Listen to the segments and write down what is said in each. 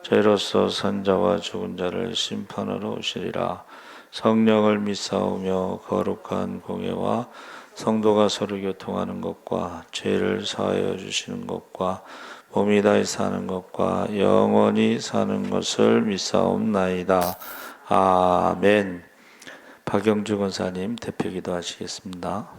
죄로서 산자와 죽은 자를 심판하러 오시리라. 성령을 믿사오며 거룩한 공예와 성도가 서로 교통하는 것과 죄를 사하여 주시는 것과 몸이 다히 사는 것과 영원히 사는 것을 믿사옵나이다. 아멘. 박영주 권사님 대표기도 하시겠습니다.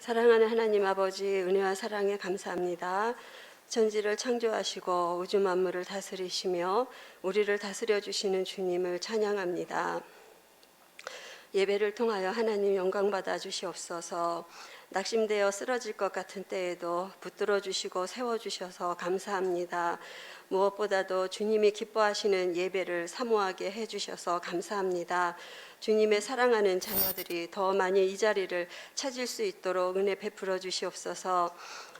사랑하는 하나님 아버지, 은혜와 사랑에 감사합니다. 천지를 창조하시고 우주 만물을 다스리시며 우리를 다스려 주시는 주님을 찬양합니다. 예배를 통하여 하나님 영광 받아 주시옵소서. 낙심되어 쓰러질 것 같은 때에도 붙들어 주시고 세워 주셔서 감사합니다. 무엇보다도 주님이 기뻐하시는 예배를 사모하게 해 주셔서 감사합니다. 주님의 사랑하는 자녀들이 더 많이 이 자리를 찾을 수 있도록 은혜 베풀어 주시옵소서.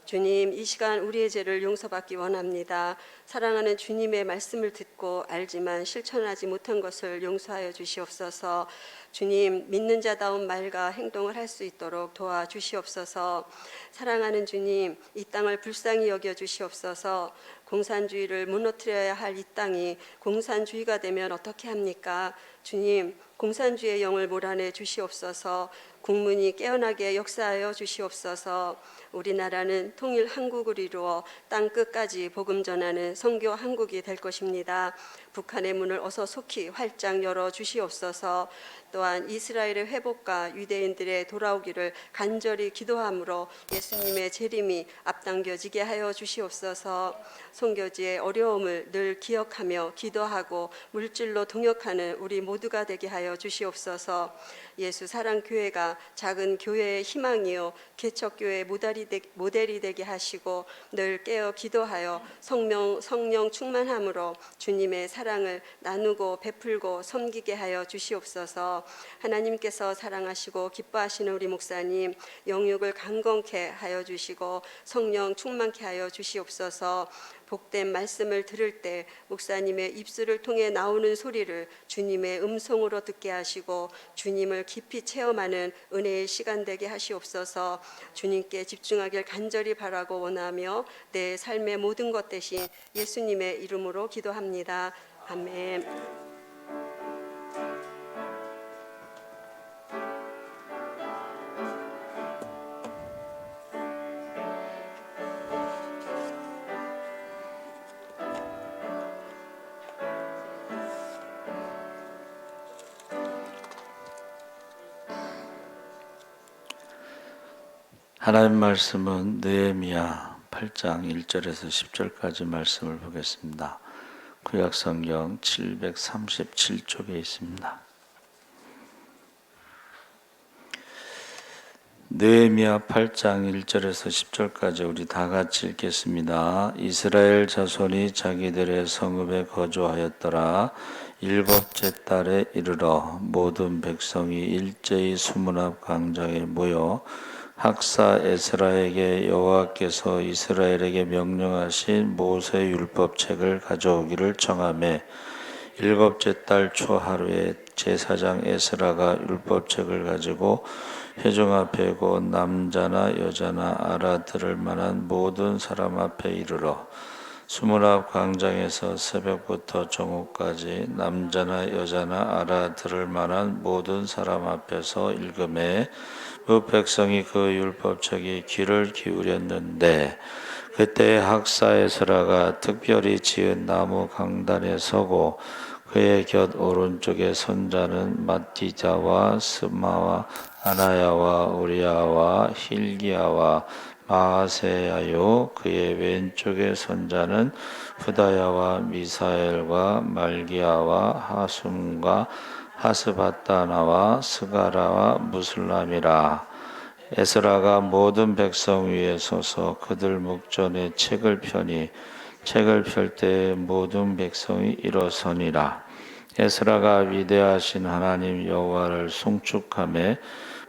주님, 이 시간 우리의 죄를 용서받기 원합니다. 사랑하는 주님의 말씀을 듣고 알지만 실천하지 못한 것을 용서하여 주시옵소서. 주님, 믿는 자다운 말과 행동을 할 수 있도록 도와주시옵소서. 사랑하는 주님, 이 땅을 불쌍히 여겨 주시옵소서. 공산주의를 무너뜨려야 할 이 땅이 공산주의가 되면 어떻게 합니까? 주님, 공산주의의 영을 몰아내 주시옵소서. 국민이 깨어나게 역사하여 주시옵소서. 우리나라는 통일 한국을 이루어 땅 끝까지 복음 전하는 선교 한국이 될 것입니다. 북한의 문을 어서 속히 활짝 열어 주시옵소서. 또한 이스라엘의 회복과 유대인들의 돌아오기를 간절히 기도함으로 예수님의 재림이 앞당겨지게 하여 주시옵소서. 선교지의 어려움을 늘 기억하며 기도하고 물질로 동역하는 우리 모두가 되게 하여 주시옵소서. 예수 사랑교회가 작은 교회의 희망이요 개척교회의 모델이 되게 하시고 늘 깨어 기도하여 성령 충만함으로 주님의 사랑을 나누고 베풀고 섬기게 하여 주시옵소서. 하나님께서 사랑하시고 기뻐하시는 우리 목사님 영육을 강건케 하여 주시고 성령 충만케 하여 주시옵소서. 복된 말씀을 들을 때 목사님의 입술을 통해 나오는 소리를 주님의 음성으로 듣게 하시고 주님을 깊이 체험하는 은혜의 시간 되게 하시옵소서. 주님께 집중하길 간절히 바라고 원하며 내 삶의 모든 것 대신 예수님의 이름으로 기도합니다. 아멘. 하나님 말씀은 느헤미야 8장 1절에서 10절까지 말씀을 보겠습니다. 구약성경 737쪽에 있습니다. 느헤미야 8장 1절에서 10절까지 우리 다 같이 읽겠습니다. 이스라엘 자손이 자기들의 성읍에 거주하였더라. 일곱째 달에 이르러 모든 백성이 일제히 수문앞 광장에 모여 학사 에스라에게 여호와께서 이스라엘에게 명령하신 모세 율법책을 가져오기를 청하매 일곱째 달 초하루에 제사장 에스라가 율법책을 가지고 회중 앞에 곧 남자나 여자나 알아들을 만한 모든 사람 앞에 이르러 수문앞 광장에서 새벽부터 정오까지 남자나 여자나 알아들을 만한 모든 사람 앞에서 읽음에 그 백성이 그 율법책에 귀를 기울였는데 그때 학사 에스라가 특별히 지은 나무 강단에 서고 그의 곁 오른쪽에 선 자는 마티자와 스마와 아나야와 우리야와 힐기야와 마아세야요 그의 왼쪽에 선 자는 부다야와 미사엘과 말기야와 하숨과 하스바다나와 스가라와 무슬람이라. 에스라가 모든 백성 위에 서서 그들 목전에 책을 펴니 책을 펼 때 모든 백성이 일어서니라. 에스라가 위대하신 하나님 여호와를 송축하며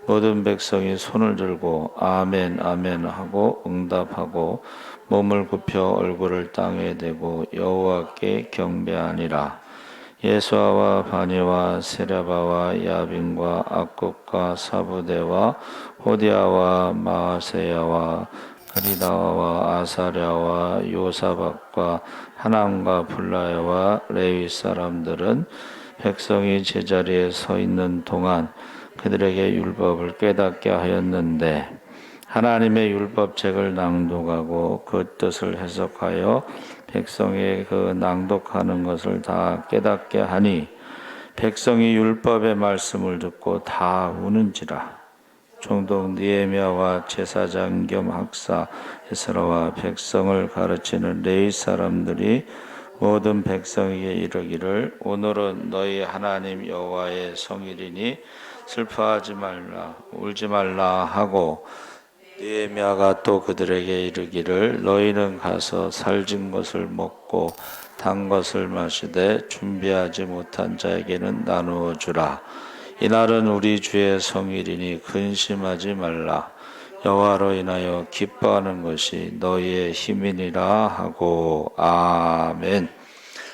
모든 백성이 손을 들고 아멘 아멘 하고 응답하고 몸을 굽혀 얼굴을 땅에 대고 여호와께 경배하니라. 예수아와 바니와 세라바와 야빈과 악국과 사부대와 호디아와 마세야와 가리다와 아사랴와 요사박과 하남과 블라야와 레위 사람들은 백성이 제자리에 서 있는 동안 그들에게 율법을 깨닫게 하였는데 하나님의 율법책을 낭독하고 그 뜻을 해석하여 백성이 그 낭독하는 것을 다 깨닫게 하니 백성이 율법의 말씀을 듣고 다 우는지라. 총독 느헤미야와 제사장 겸 학사 에스라와 백성을 가르치는 레위 사람들이 모든 백성에게 이르기를 오늘은 너희 하나님 여호와의 성일이니 슬퍼하지 말라 울지 말라 하고 느헤미야가 또 그들에게 이르기를 너희는 가서 살진 것을 먹고 단 것을 마시되 준비하지 못한 자에게는 나누어 주라. 이날은 우리 주의 성일이니 근심하지 말라. 여호와로 인하여 기뻐하는 것이 너희의 힘이니라 하고. 아멘.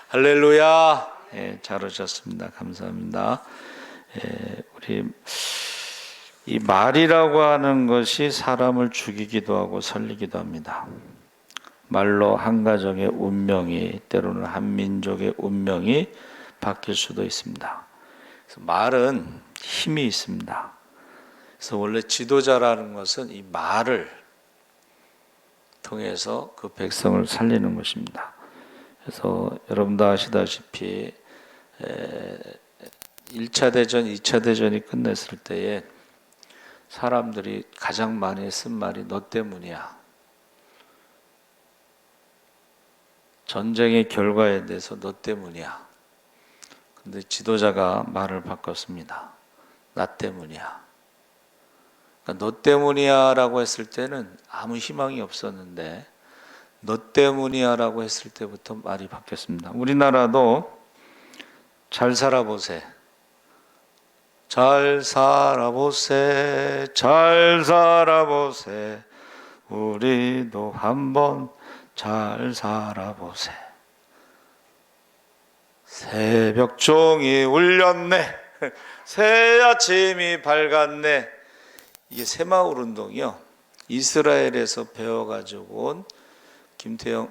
할렐루야. 잘 오셨습니다. 감사합니다. 우리 이 말이라고 하는 것이 사람을 죽이기도 하고 살리기도 합니다. 말로 한 가정의 운명이, 때로는 한 민족의 운명이 바뀔 수도 있습니다. 그래서 말은 힘이 있습니다. 그래서 원래 지도자라는 것은 이 말을 통해서 그 백성을 살리는 것입니다. 그래서 여러분도 아시다시피 1차 대전, 2차 대전이 끝냈을 때에 사람들이 가장 많이 쓴 말이 너 때문이야. 전쟁의 결과에 대해서 너 때문이야. 근데 지도자가 말을 바꿨습니다. 나 때문이야. 그러니까 너 때문이야 라고 했을 때는 아무 희망이 없었는데 너 때문이야 라고 했을 때부터 말이 바뀌었습니다. 우리나라도 잘 살아보세. 잘 살아보세. 잘 살아보세. 우리도 한번 잘 살아보세. 새벽 종이 울렸네. 새 아침이 밝았네. 이게 새마을 운동이요. 이스라엘에서 배워가지고 온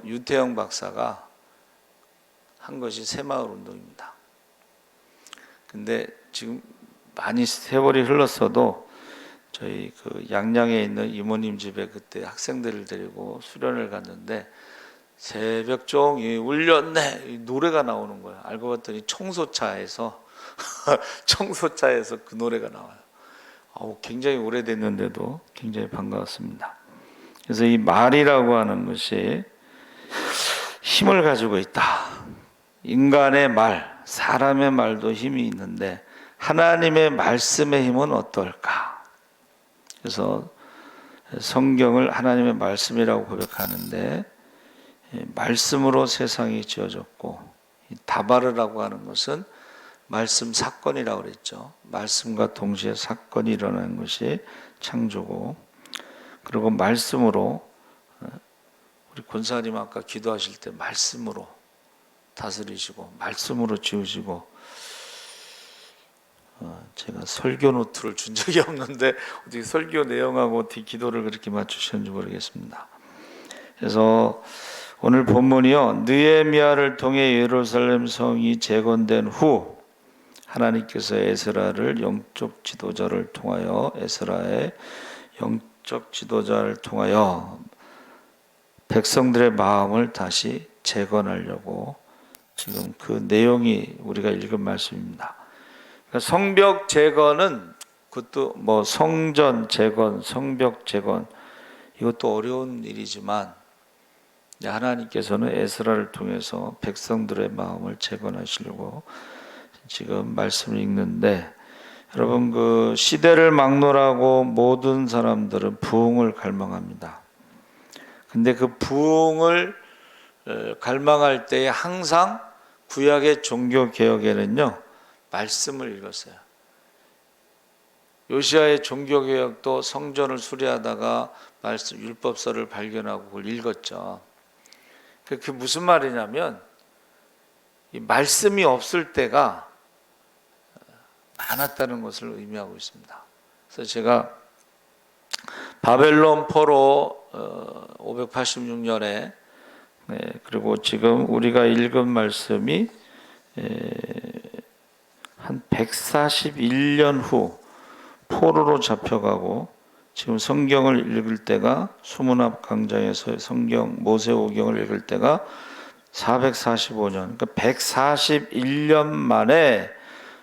유태영 박사가 한 것이 새마을 운동입니다. 근데 지금 많이 세월이 흘렀어도 저희 그 양양에 있는 이모님 집에 그때 학생들을 데리고 수련을 갔는데 새벽 종이 울렸네 노래가 나오는 거예요. 알고 봤더니 청소차에서 그 노래가 나와요. 굉장히 오래됐는데도 굉장히 반가웠습니다. 그래서 이 말이라고 하는 것이 힘을 가지고 있다. 인간의 말, 사람의 말도 힘이 있는데 하나님의 말씀의 힘은 어떨까? 그래서 성경을 하나님의 말씀이라고 고백하는데 말씀으로 세상이 지어졌고 다바르라고 하는 것은 말씀 사건이라고 그랬죠. 말씀과 동시에 사건이 일어나는 것이 창조고 그리고 말씀으로 우리 권사님 아까 기도하실 때 말씀으로 다스리시고 말씀으로 지으시고 제가 설교 노트를 준 적이 없는데 어떻게 설교 내용하고 어떻게 기도를 그렇게 맞추셨는지 모르겠습니다. 그래서 오늘 본문이요 느헤미야를 통해 예루살렘 성이 재건된 후 하나님께서 에스라를 영적 지도자를 통하여 백성들의 마음을 다시 재건하려고 지금 그 내용이 우리가 읽은 말씀입니다. 그러니까 성벽 재건은 그것도 뭐 성전 재건, 성벽 재건 이것도 어려운 일이지만 하나님께서는 에스라를 통해서 백성들의 마음을 재건하시려고 지금 말씀을 읽는데 여러분 그 시대를 막론하고 모든 사람들은 부흥을 갈망합니다. 근데 그 부흥을 갈망할 때에 항상 구약의 종교 개혁에는요 말씀을 읽었어요. 요시야의 종교 개혁도 성전을 수리하다가 말씀 율법서를 발견하고 그걸 읽었죠. 그게 무슨 말이냐면 이 말씀이 없을 때가 많았다는 것을 의미하고 있습니다. 그래서 제가 바벨론 포로 586년에 그리고 지금 우리가 읽은 말씀이 한 141년 후 포로로 잡혀가고 지금 성경을 읽을 때가 수문앞 광장에서 성경 모세오경을 읽을 때가 445년, 그러니까 141년 만에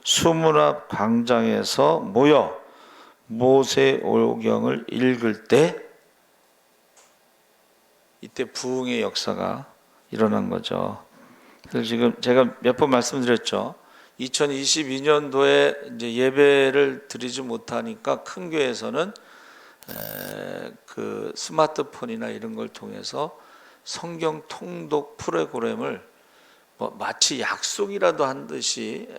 수문앞 광장에서 모여 모세오경을 읽을 때 이때 부흥의 역사가 일어난 거죠. 그래서 지금 제가 몇 번 말씀드렸죠. 2022년도에 이제 예배를 드리지 못하니까 큰 교회에서는 그 스마트폰이나 이런 걸 통해서 성경 통독 프로그램을 뭐 마치 약속이라도 한 듯이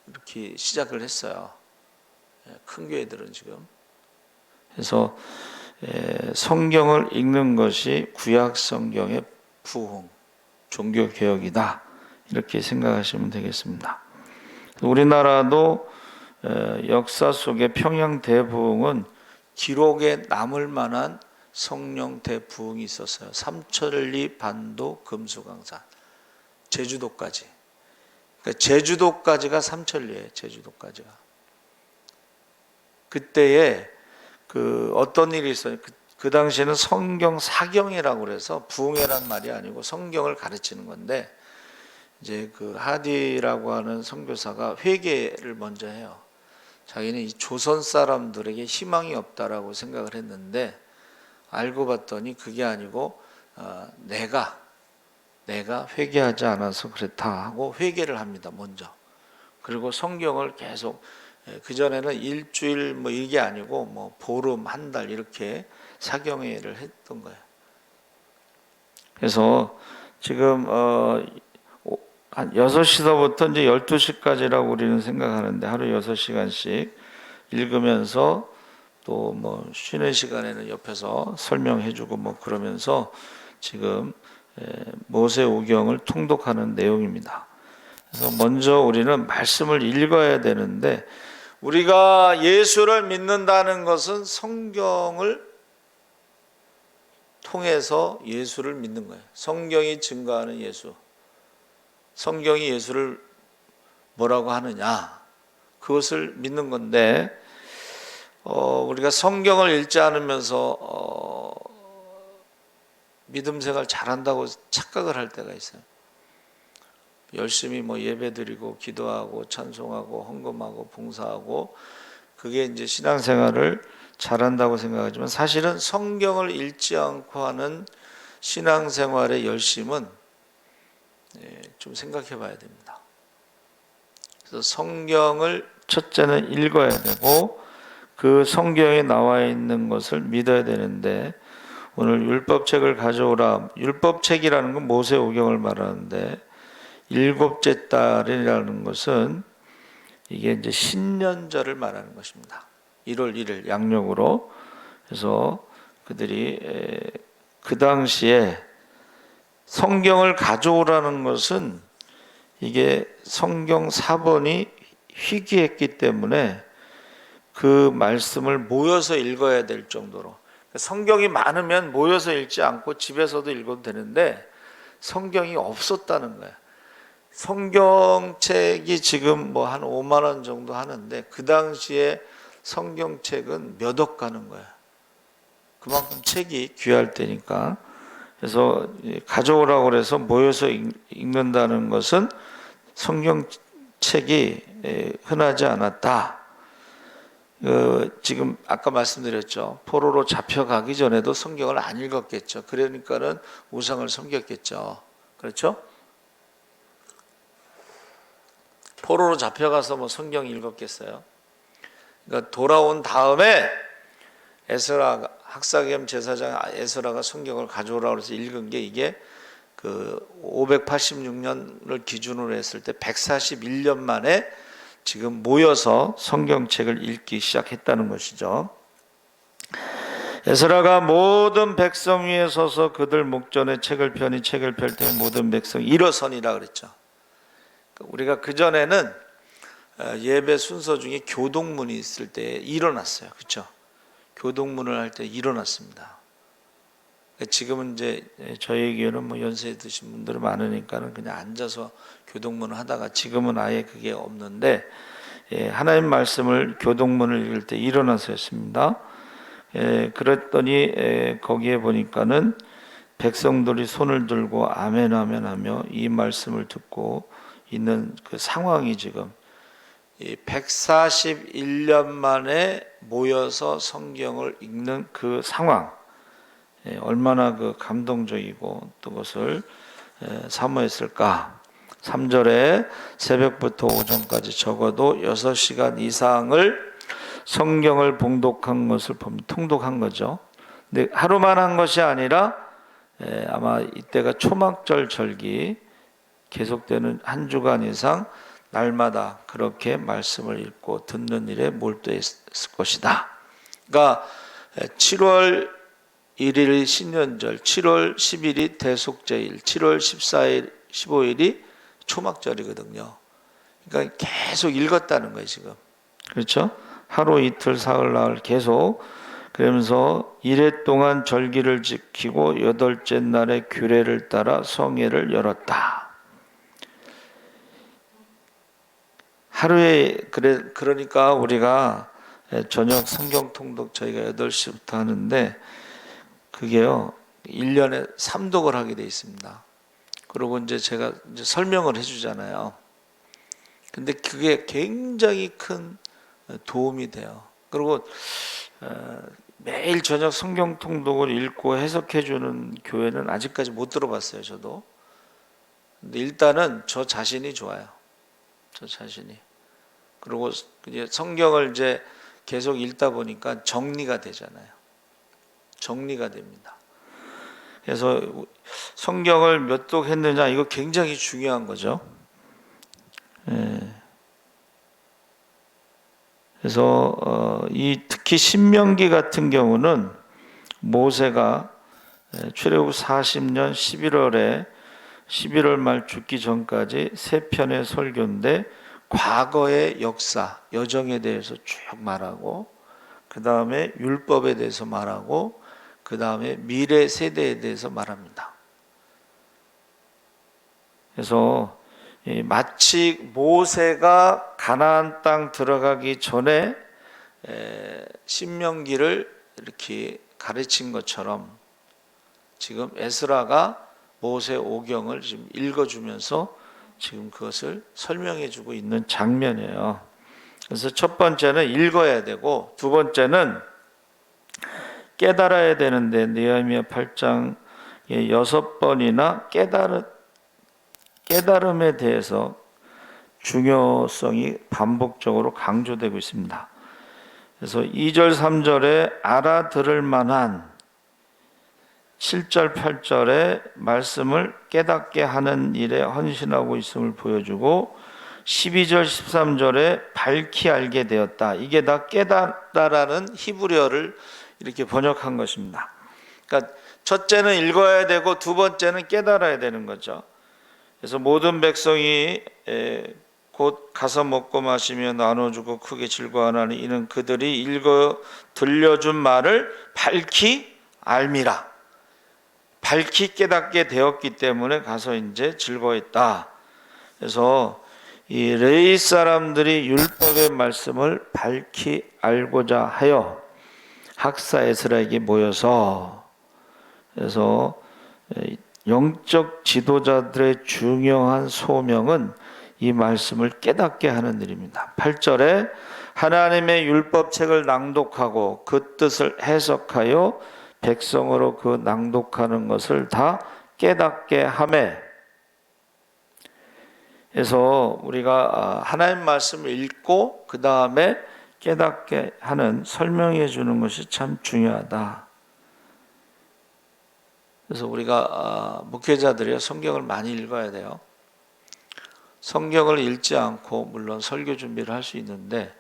이렇게 시작을 했어요. 큰 교회들은 지금. 그래서 성경을 읽는 것이 구약 성경의 부흥, 종교 개혁이다 이렇게 생각하시면 되겠습니다. 우리나라도 역사 속에 평양 대부흥은 기록에 남을 만한 성령 대부흥이 있었어요. 삼천리 반도 금수강산 제주도까지. 그러니까 제주도까지가 삼천리예요. 제주도까지가. 그때에 그 어떤 일이 있어요. 그 당시에는 성경 사경이라고 그래서 부흥회란 말이 아니고 성경을 가르치는 건데 이제 그 하디라고 하는 선교사가 회개를 먼저 해요. 자기는 이 조선 사람들에게 희망이 없다라고 생각을 했는데 알고 봤더니 그게 아니고 내가 회개하지 않아서 그렇다 하고 회개를 합니다. 먼저. 그리고 성경을 계속 그전에는 일주일 뭐 이게 아니고 뭐 보름 한 달 이렇게 사경회를 했던 거예요. 그래서 지금 한 6시서부터 이제 12시까지라고 우리는 생각하는데 하루 6시간씩 읽으면서 또 뭐 쉬는 시간에는 옆에서 설명해 주고 뭐 그러면서 지금 모세오경을 통독하는 내용입니다. 그래서 먼저 우리는 말씀을 읽어야 되는데 우리가 예수를 믿는다는 것은 성경을 통해서 예수를 믿는 거예요. 성경이 증거하는 예수. 성경이 예수를 뭐라고 하느냐 그것을 믿는 건데 우리가 성경을 읽지 않으면서 믿음 생활 잘한다고 착각을 할 때가 있어요. 열심히 뭐 예배드리고 기도하고 찬송하고 헌금하고 봉사하고 그게 이제 신앙생활을 잘한다고 생각하지만 사실은 성경을 읽지 않고 하는 신앙생활의 열심은 좀 생각해 봐야 됩니다. 그래서 성경을 첫째는 읽어야 되고 그 성경에 나와 있는 것을 믿어야 되는데 오늘 율법책을 가져오라. 율법책이라는 건 모세오경을 말하는데 일곱째 달이라는 것은 이게 이제 신년절을 말하는 것입니다. 1월 1일 양력으로. 그래서 그들이 그 당시에 성경을 가져오라는 것은 이게 성경 사본이 희귀했기 때문에 그 말씀을 모여서 읽어야 될 정도로 성경이 많으면 모여서 읽지 않고 집에서도 읽어도 되는데 성경이 없었다는 거예요. 성경책이 지금 뭐 한 5만 원 정도 하는데 그 당시에 성경책은 몇 억 가는 거예요. 그만큼 책이 귀할 때니까. 그래서 가져오라고 그래서 모여서 읽는다는 것은 성경책이 흔하지 않았다. 지금 아까 말씀드렸죠. 포로로 잡혀가기 전에도 성경을 안 읽었겠죠. 그러니까는 우상을 섬겼겠죠. 그렇죠? 포로로 잡혀가서 뭐 성경 읽었겠어요? 그러니까 돌아온 다음에 에스라 학사겸 제사장 에스라가 성경을 가져오라고 해서 읽은 게 이게 그 586년을 기준으로 했을 때 141년 만에 지금 모여서 성경책을 읽기 시작했다는 것이죠. 에스라가 모든 백성 위에 서서 그들 목전에 책을 펴니 책을 펼 때 모든 백성이 일어서니라 그랬죠. 우리가 그전에는 예배 순서 중에 교동문이 있을 때 일어났어요. 그렇죠? 교동문을 할 때 일어났습니다. 지금은 이제 저희 교회는 뭐 연세 드신 분들이 많으니까는 그냥 앉아서 교동문을 하다가 지금은 아예 그게 없는데, 하나님 말씀을 교동문을 읽을 때 일어나서 했습니다. 그랬더니 거기에 보니까는 백성들이 손을 들고 아멘 아멘 하며 이 말씀을 듣고 있는 그 상황이 지금 141년 만에 모여서 성경을 읽는 그 상황, 얼마나 그 감동적이고 또 그것을 사모했을까. 3절에 새벽부터 오전까지 적어도 6시간 이상을 성경을 봉독한 것을 보면 통독한 거죠. 근데 하루만 한 것이 아니라 아마 이때가 초막절 절기 계속되는 한 주간 이상 날마다 그렇게 말씀을 읽고 듣는 일에 몰두했을 것이다. 그러니까 7월 1일 신년절, 7월 10일이 대속제일, 7월 14일, 15일이 초막절이거든요. 그러니까 계속 읽었다는 거예요, 지금. 그렇죠? 하루 이틀 사흘 나흘 계속 그러면서 이래 동안 절기를 지키고 8째 날에 규례를 따라 성회를 열었다. 하루에 그러니까 우리가 저녁 성경 통독 저희가 8시부터 하는데 그게요 1년에 3독을 하게 돼 있습니다. 그리고 이제 제가 이제 설명을 해주잖아요. 근데 그게 굉장히 큰 도움이 돼요. 그리고 매일 저녁 성경 통독을 읽고 해석해 주는 교회는 아직까지 못 들어봤어요, 저도. 근데 일단은 저 자신이 좋아요. 저 자신이. 그리고 이제 성경을 이제 계속 읽다 보니까 정리가 되잖아요. 정리가 됩니다. 그래서 성경을 몇 독 했느냐 이거 굉장히 중요한 거죠. 그래서 이 특히 신명기 같은 경우는 모세가 출애굽 40년 11월 말 죽기 전까지 3편의 설교인데 과거의 역사, 여정에 대해서 쭉 말하고 그 다음에 율법에 대해서 말하고 그 다음에 미래 세대에 대해서 말합니다. 그래서 마치 모세가 가나안 땅 들어가기 전에 신명기를 이렇게 가르친 것처럼 지금 에스라가 모세 오경을 지금 읽어주면서 지금 그것을 설명해주고 있는 장면이에요. 그래서 첫 번째는 읽어야 되고 두 번째는 깨달아야 되는데 느헤미야 8장에 6번이나 깨달음에 대해서 중요성이 반복적으로 강조되고 있습니다. 그래서 2절 3절에 알아들을 만한 7절 8절에 말씀을 깨닫게 하는 일에 헌신하고 있음을 보여주고 12절 13절에 밝히 알게 되었다. 이게 다 깨닫다라는 히브리어를 이렇게 번역한 것입니다. 그러니까 첫째는 읽어야 되고 두 번째는 깨달아야 되는 거죠. 그래서 모든 백성이 곧 가서 먹고 마시며 나눠주고 크게 즐거워하나니 이는 그들이 읽어 들려준 말을 밝히 알미라. 밝히 깨닫게 되었기 때문에 가서 이제 즐거워했다. 그래서 이 레위 사람들이 율법의 말씀을 밝히 알고자 하여 학사 에스라에게 모여서 그래서 영적 지도자들의 중요한 소명은 이 말씀을 깨닫게 하는 일입니다. 8절에 하나님의 율법책을 낭독하고 그 뜻을 해석하여 백성으로 그 낭독하는 것을 다 깨닫게 하매. 그래서 우리가 하나님 말씀을 읽고 그 다음에 깨닫게 하는 설명해 주는 것이 참 중요하다. 그래서 우리가 목회자들이 성경을 많이 읽어야 돼요. 성경을 읽지 않고 물론 설교 준비를 할 수 있는데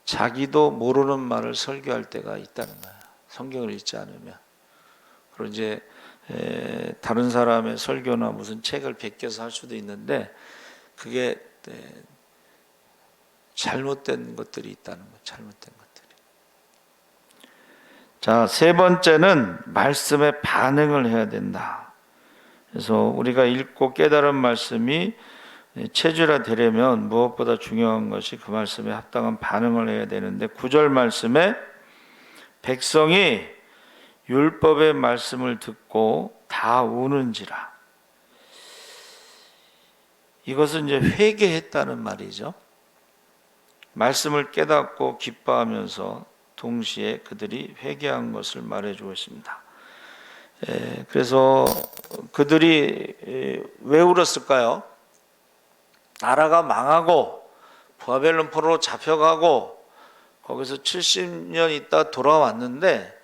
자기도 모르는 말을 설교할 때가 있다는 거예요. 성경을 읽지 않으면. 그리고 이제 다른 사람의 설교나 무슨 책을 베껴서 할 수도 있는데 그게 잘못된 것들이 있다는 거예요. 잘못된 것들이. 자, 세 번째는 말씀에 반응을 해야 된다. 그래서 우리가 읽고 깨달은 말씀이 체질화 되려면 무엇보다 중요한 것이 그 말씀에 합당한 반응을 해야 되는데 9절 말씀에 백성이 율법의 말씀을 듣고 다 우는지라. 이것은 이제 회개했다는 말이죠. 말씀을 깨닫고 기뻐하면서 동시에 그들이 회개한 것을 말해주고 있습니다. 그래서 그들이 왜 울었을까요? 나라가 망하고 바벨론 포로로 잡혀가고 거기서 70년 있다 돌아왔는데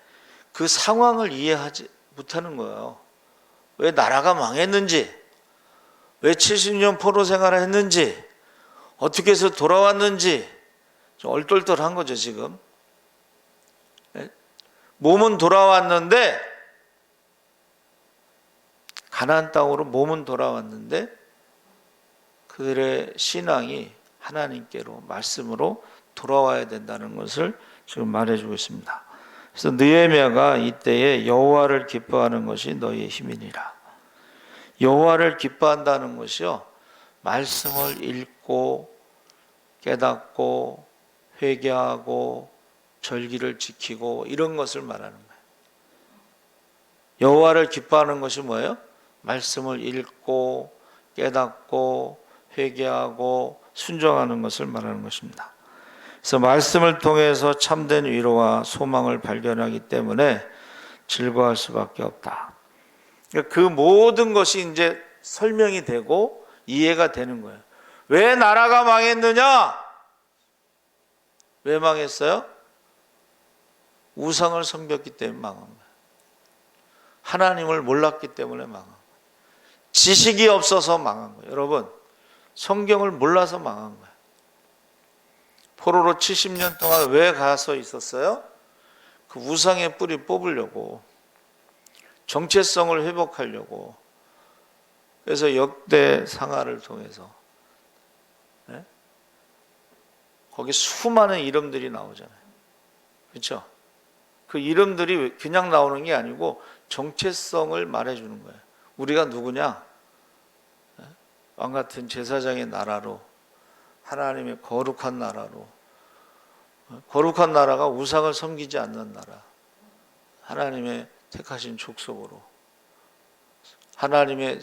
그 상황을 이해하지 못하는 거예요. 왜 나라가 망했는지, 왜 70년 포로 생활을 했는지, 어떻게 해서 돌아왔는지 좀 얼떨떨한 거죠 지금. 몸은 돌아왔는데 가나안 땅으로 몸은 돌아왔는데 그들의 신앙이 하나님께로 말씀으로 돌아와야 된다는 것을 지금 말해주고 있습니다. 그래서 느헤미야가 이때에 여호와를 기뻐하는 것이 너희의 힘이니라. 여호와를 기뻐한다는 것이요, 말씀을 읽고 깨닫고 회개하고 절기를 지키고 이런 것을 말하는 거예요. 여호와를 기뻐하는 것이 뭐예요? 말씀을 읽고 깨닫고 회개하고 순종하는 것을 말하는 것입니다. 그래서 말씀을 통해서 참된 위로와 소망을 발견하기 때문에 즐거워할 수밖에 없다. 그 모든 것이 이제 설명이 되고 이해가 되는 거예요. 왜 나라가 망했느냐? 왜 망했어요? 우상을 섬겼기 때문에 망한 거예요. 하나님을 몰랐기 때문에 망한 거예요. 지식이 없어서 망한 거예요. 여러분, 성경을 몰라서 망한 거예요. 포로로 70년 동안 왜 가서 있었어요? 그 우상의 뿌리 뽑으려고, 정체성을 회복하려고. 그래서 역대 상하를 통해서 거기 수많은 이름들이 나오잖아요. 그렇죠? 그 이름들이 그냥 나오는 게 아니고 정체성을 말해주는 거예요. 우리가 누구냐? 왕 같은 제사장의 나라로, 하나님의 거룩한 나라로, 거룩한 나라가 우상을 섬기지 않는 나라, 하나님의 택하신 족속으로, 하나님의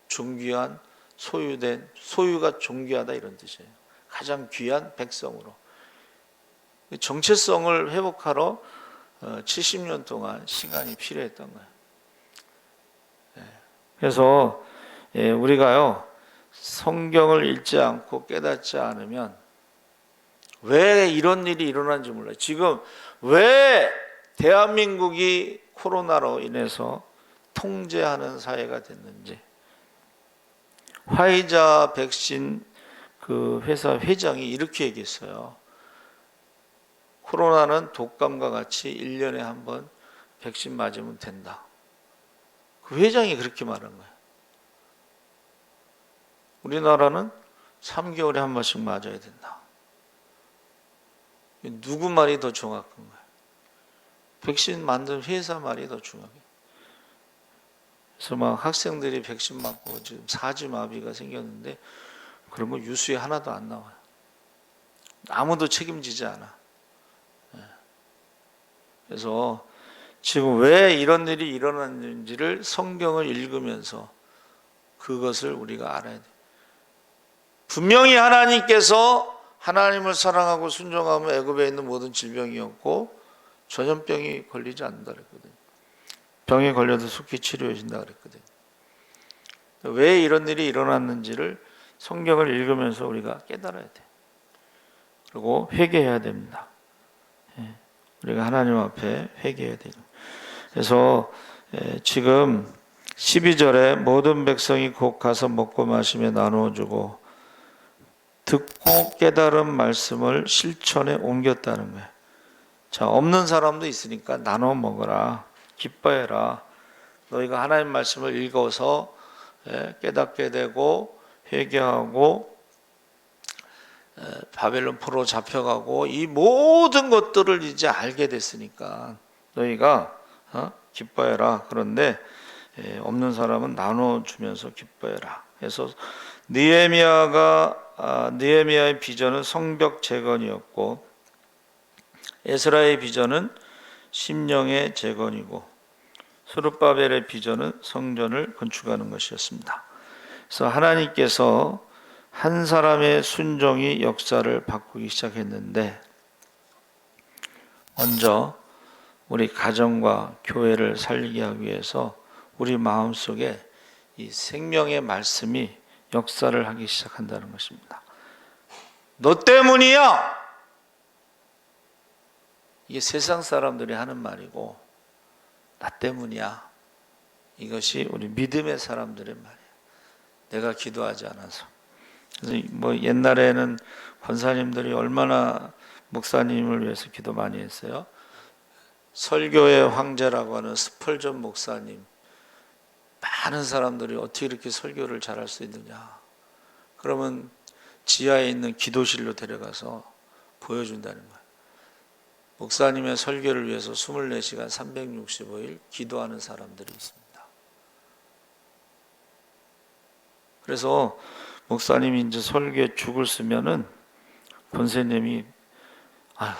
존귀한 소유된, 소유가 존귀하다 이런 뜻이에요. 가장 귀한 백성으로. 정체성을 회복하러 70년 동안 시간이 필요했던 거예요. 그래서 우리가요, 성경을 읽지 않고 깨닫지 않으면 왜 이런 일이 일어난지 몰라요. 지금 왜 대한민국이 코로나로 인해서 통제하는 사회가 됐는지. 화이자 백신 그 회사 회장이 이렇게 얘기했어요. 코로나는 독감과 같이 1년에 한 번 백신 맞으면 된다. 그 회장이 그렇게 말한 거예요. 우리나라는 3개월에 한 번씩 맞아야 된다. 누구 말이 더 정확한 거예요? 백신 만든 회사 말이 더 중요해요. 그래서 막 학생들이 백신 맞고 지금 사지마비가 생겼는데 그런 거 뉴스에 하나도 안 나와요. 아무도 책임지지 않아. 그래서 지금 왜 이런 일이 일어났는지를 성경을 읽으면서 그것을 우리가 알아야 돼요. 분명히 하나님께서 하나님을 사랑하고 순종하면 애굽에 있는 모든 질병이었고 전염병이 걸리지 않는다 그랬거든요. 병에 걸려도 속히 치료해 준다 그랬거든요. 왜 이런 일이 일어났는지를 성경을 읽으면서 우리가 깨달아야 돼요. 그리고 회개해야 됩니다. 우리가 하나님 앞에 회개해야 돼요. 그래서 지금 12절에 모든 백성이 곧 가서 먹고 마시며 나누어주고 듣고 깨달은 말씀을 실천에 옮겼다는 거예요. 자, 없는 사람도 있으니까 나눠 먹어라. 기뻐해라. 너희가 하나님 말씀을 읽어서 깨닫게 되고 회개하고 바벨론 포로 잡혀가고 이 모든 것들을 이제 알게 됐으니까 너희가 기뻐해라. 그런데 없는 사람은 나눠주면서 기뻐해라. 그래서 느헤미야의 비전은 성벽 재건이었고 에스라의 비전은 심령의 재건이고 스룹바벨의 비전은 성전을 건축하는 것이었습니다. 그래서 하나님께서 한 사람의 순종이 역사를 바꾸기 시작했는데 먼저 우리 가정과 교회를 살리게 하기 위해서 우리 마음속에 이 생명의 말씀이 역사를 하기 시작한다는 것입니다. 너 때문이야! 이게 세상 사람들이 하는 말이고 나 때문이야. 이것이 우리 믿음의 사람들의 말이야. 내가 기도하지 않아서. 그래서 뭐 옛날에는 권사님들이 얼마나 목사님을 위해서 기도 많이 했어요. 설교의 황제라고 하는 스펄전 목사님, 많은 사람들이 어떻게 이렇게 설교를 잘할 수 있느냐. 그러면 지하에 있는 기도실로 데려가서 보여준다는 거예요. 목사님의 설교를 위해서 24시간 365일 기도하는 사람들이 있습니다. 그래서 목사님이 이제 설교에 죽을 쓰면은 권사님이 아유,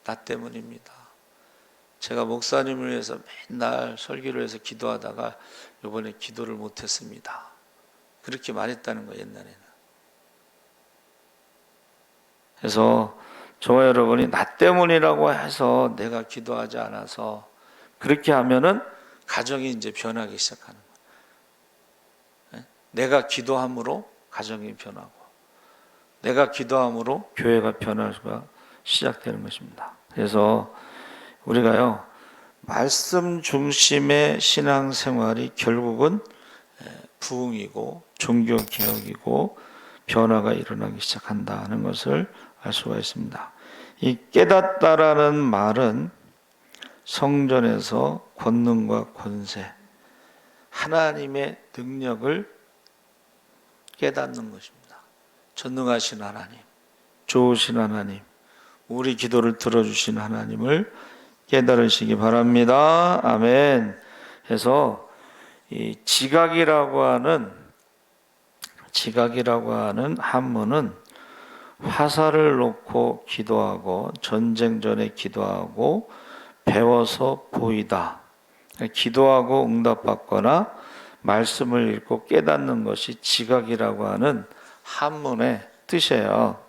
나 때문입니다. 제가 목사님을 위해서 맨날 설교를 해서 기도하다가 이번에 기도를 못했습니다. 그렇게 말했다는 거예요, 옛날에는. 그래서 저와 여러분이 나 때문이라고 해서 내가 기도하지 않아서 그렇게 하면은 가정이 이제 변하기 시작하는 거예요. 내가 기도함으로 가정이 변하고 내가 기도함으로 교회가 변화가 시작되는 것입니다. 그래서 우리가요 말씀 중심의 신앙생활이 결국은 부흥이고 종교개혁이고 변화가 일어나기 시작한다는 것을 알 수가 있습니다. 이 깨닫다라는 말은 성전에서 권능과 권세, 하나님의 능력을 깨닫는 것입니다. 전능하신 하나님, 좋으신 하나님, 우리 기도를 들어주신 하나님을 깨달으시기 바랍니다. 아멘. 해서 이 지각이라고 하는 한문은 화살을 놓고 기도하고 전쟁 전에 기도하고 배워서 보이다. 기도하고 응답받거나 말씀을 읽고 깨닫는 것이 지각이라고 하는 한문의 뜻이에요.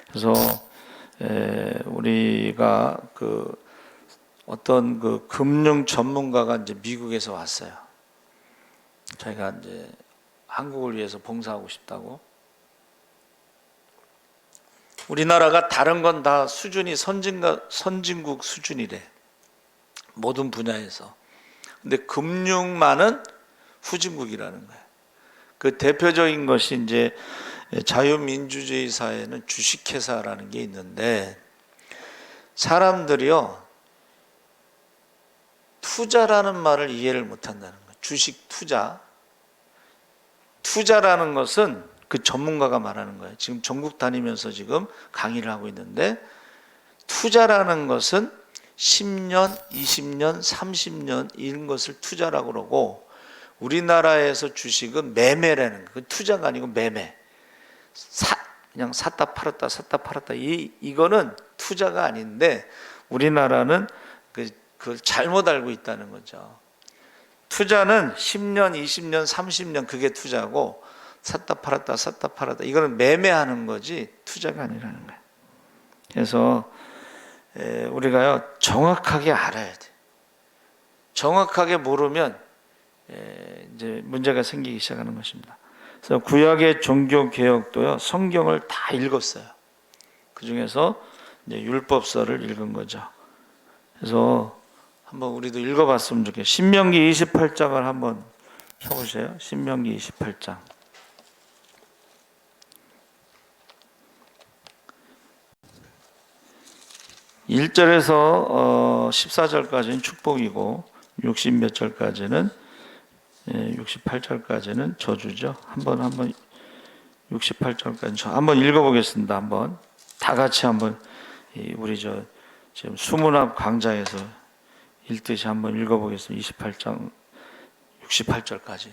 그래서 우리가 어떤 금융 전문가가 이제 미국에서 왔어요. 자기가 이제 한국을 위해서 봉사하고 싶다고. 우리나라가 다른 건 다 수준이 선진국 수준이래. 모든 분야에서. 근데 금융만은 후진국이라는 거예요. 그 대표적인 것이 이제 자유민주주의 사회는 주식회사라는 게 있는데 사람들이요 투자라는 말을 이해를 못한다는 거예요. 주식 투자라는 것은 그 전문가가 말하는 거예요. 지금 전국 다니면서 지금 강의를 하고 있는데 투자라는 것은 10년, 20년, 30년 이런 것을 투자라고 그러고 우리나라에서 주식은 매매라는 거예요. 투자가 아니고 매매. 그냥 샀다 팔았다 이거는 투자가 아닌데 우리나라는 그걸 잘못 알고 있다는 거죠. 투자는 10년, 20년, 30년 그게 투자고 샀다 팔았다 이거는 매매하는 거지 투자가 아니라는 거예요. 그래서 우리가요 정확하게 알아야 돼. 정확하게 모르면 이제 문제가 생기기 시작하는 것입니다. 그래서 구약의 종교 개혁도요 성경을 다 읽었어요. 그 중에서 이제 율법서를 읽은 거죠. 그래서 한번 우리도 읽어봤으면 좋겠어요. 신명기 28장을 한번 펴보세요. 신명기 28장. 1절에서 14절까지는 축복이고 60몇 절까지는 68절까지는 저주죠. 한번 68절까지 한번 읽어보겠습니다. 한번 다 같이 한번 우리 지금 수문학 강좌에서 읽듯이 한번 읽어보겠습니다. 28장 68절까지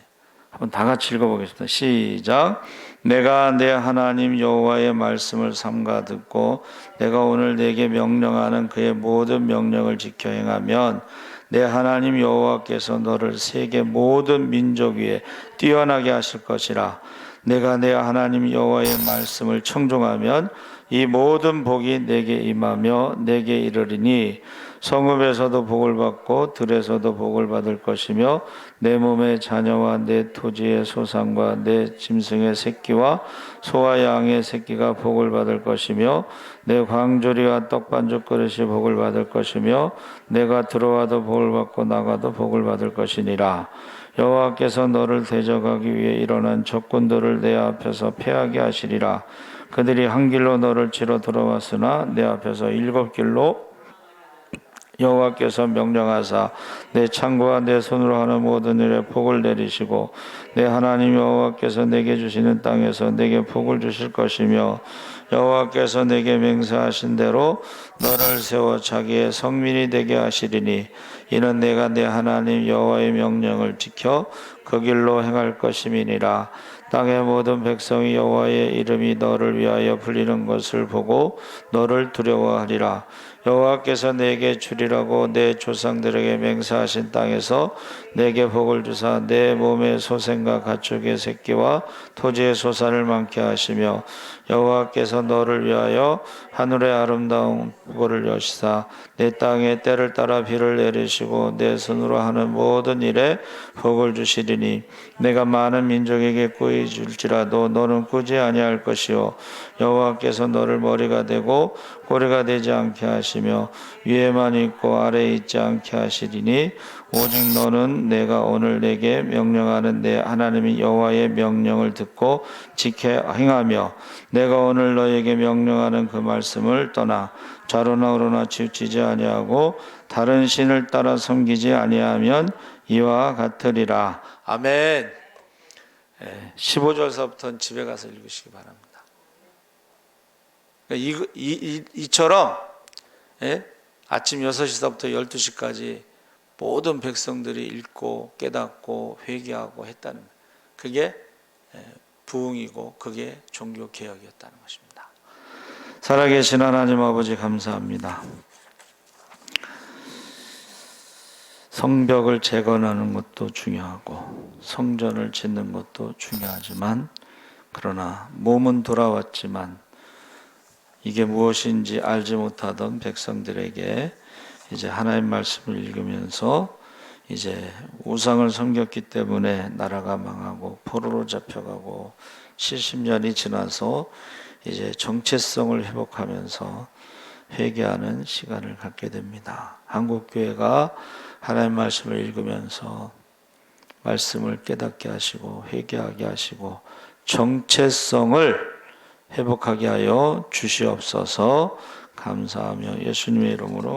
한번 다 같이 읽어보겠습니다. 시작. 내가 내 하나님 여호와의 말씀을 삼가 듣고 내가 오늘 내게 명령하는 그의 모든 명령을 지켜 행하면 내 하나님 여호와께서 너를 세계 모든 민족 위에 뛰어나게 하실 것이라. 내가 내 하나님 여호와의 말씀을 청종하면 이 모든 복이 내게 임하며 내게 이르리니 성읍에서도 복을 받고 들에서도 복을 받을 것이며 내 몸의 자녀와 내 토지의 소산과 내 짐승의 새끼와 소와 양의 새끼가 복을 받을 것이며 내 광조리와 떡반죽 그릇이 복을 받을 것이며 내가 들어와도 복을 받고 나가도 복을 받을 것이니라. 여호와께서 너를 대적하기 위해 일어난 적군들을 내 앞에서 패하게 하시리라. 그들이 한 길로 너를 치러 들어왔으나 내 앞에서 7길로 여호와께서 명령하사 내 창고와 내 손으로 하는 모든 일에 복을 내리시고 내 하나님 여호와께서 내게 주시는 땅에서 내게 복을 주실 것이며 여호와께서 내게 맹세하신 대로 너를 세워 자기의 성민이 되게 하시리니 이는 내가 내 하나님 여호와의 명령을 지켜 그 길로 행할 것임이니라. 땅의 모든 백성이 여호와의 이름이 너를 위하여 불리는 것을 보고 너를 두려워하리라. 여호와께서 내게 주리라고 내 조상들에게 맹세하신 땅에서 내게 복을 주사 내 몸의 소생과 가축의 새끼와 토지의 소산을 많게 하시며 여호와께서 너를 위하여 하늘의 아름다운 복을 여시사 내 땅에 때를 따라 비를 내리시고 내 손으로 하는 모든 일에 복을 주시리니 내가 많은 민족에게 꾸이 줄지라도 너는 꾸지 아니할 것이요 여호와께서 너를 머리가 되고 꼬리가 되지 않게 하시며 위에만 있고 아래에 있지 않게 하시리니 오직 너는 내가 오늘 내게 명령하는 내 하나님 여호와의 명령을 듣고 지켜 행하며 내가 오늘 너에게 명령하는 그 말씀을 떠나 좌로나 우로나 치우치지 아니하고 다른 신을 따라 섬기지 아니하면 이와 같으리라. 아멘. 15절서부터는 집에 가서 읽으시기 바랍니다. 이처럼 아침 6시서부터 12시까지 모든 백성들이 읽고 깨닫고 회개하고 했다는 거예요. 그게 부흥이고 그게 종교개혁이었다는 것입니다. 살아계신 하나님 아버지 감사합니다. 성벽을 재건하는 것도 중요하고 성전을 짓는 것도 중요하지만 그러나 몸은 돌아왔지만 이게 무엇인지 알지 못하던 백성들에게 이제 하나님 말씀을 읽으면서 이제 우상을 섬겼기 때문에 나라가 망하고 포로로 잡혀가고 70년이 지나서 이제 정체성을 회복하면서 회개하는 시간을 갖게 됩니다. 한국교회가 하나님 말씀을 읽으면서 말씀을 깨닫게 하시고 회개하게 하시고 정체성을 회복하게 하여 주시옵소서. 감사하며 예수님의 이름으로